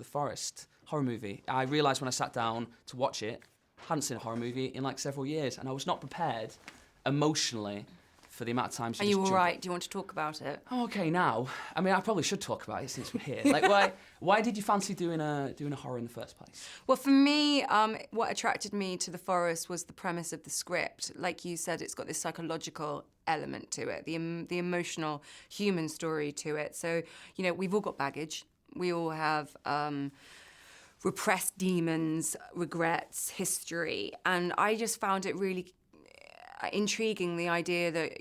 the Forest horror movie. I realised when I sat down to watch it, I hadn't seen a horror movie in like several years, and I was not prepared emotionally for the amount of times. Are you all right? Do you want to talk about it? Oh, okay, now. I mean, I probably should talk about it since we're here. Like, why did you fancy doing a horror in the first place? Well, for me, what attracted me to The Forest was the premise of the script. Like you said, it's got this psychological element to it, the emotional human story to it. So, you know, we've all got baggage. We all have repressed demons, regrets, history, and I just found it really intriguing, the idea that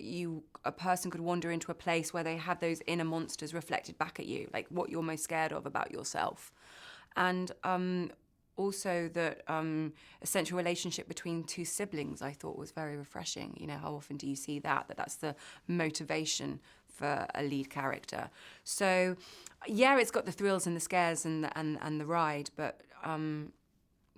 a person could wander into a place where they have those inner monsters reflected back at you, like what you're most scared of about yourself. And also that essential relationship between two siblings I thought was very refreshing. You know, how often do you see that's the motivation for a lead character? So, yeah, it's got the thrills and the scares and the ride, but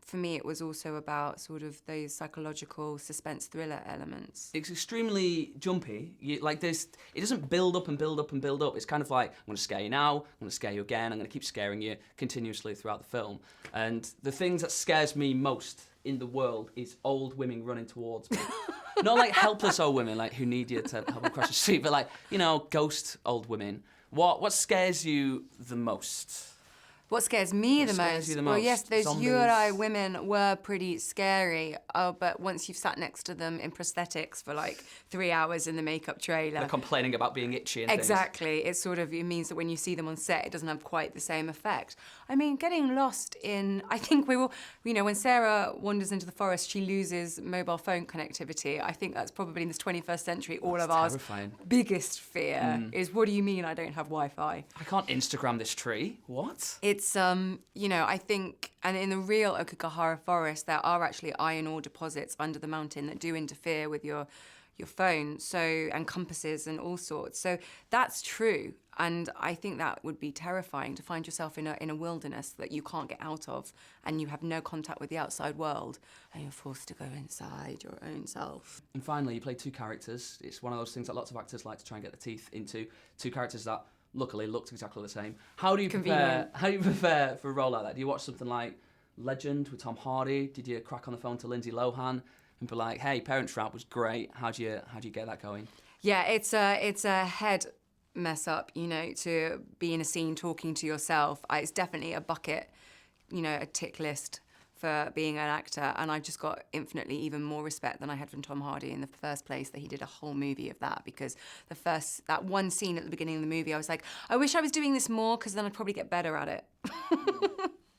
for me, it was also about sort of those psychological suspense thriller elements. It's extremely jumpy. It doesn't build up and build up and build up. It's kind of like, I'm going to scare you now, I'm going to scare you again, I'm going to keep scaring you continuously throughout the film. And the things that scares me most in the world is old women running towards me. Not like helpless old women, like who need you to help them cross the street, but like, you know, ghost old women. What scares you the most? What scares me the most? Well, yes, those Zombies. you and I women were pretty scary. Oh, but once you've sat next to them in prosthetics for like 3 hours in the makeup trailer, they're complaining about being itchy and exactly. It means that when you see them on set, it doesn't have quite the same effect. I mean, getting lost in, I think we will, you know, when Sarah wanders into the forest, she loses mobile phone connectivity. I think that's probably in this 21st century, all of our biggest fear is, what do you mean I don't have Wi-Fi? I can't Instagram this tree. What? It's, you know, I think, and in the real Okigahara forest, there are actually iron ore deposits under the mountain that do interfere with your phone, and compasses and all sorts. So that's true. And I think that would be terrifying to find yourself in a wilderness that you can't get out of, and you have no contact with the outside world, and you're forced to go inside your own self. And finally, you play two characters. It's one of those things that lots of actors like to try and get their teeth into. Two characters that luckily looked exactly the same. How do you prepare for a role like that? Do you watch something like Legend with Tom Hardy? Did you crack on the phone to Lindsay Lohan and be like, "Hey, Parent Trap was great. How do you get that going?" Yeah, it's a head mess up, you know, to be in a scene talking to yourself. It's definitely a bucket, you know, a tick list for being an actor, and I've just got infinitely even more respect than I had from Tom Hardy in the first place, that he did a whole movie of that, because that one scene at the beginning of the movie, I was like, I wish I was doing this more, because then I'd probably get better at it.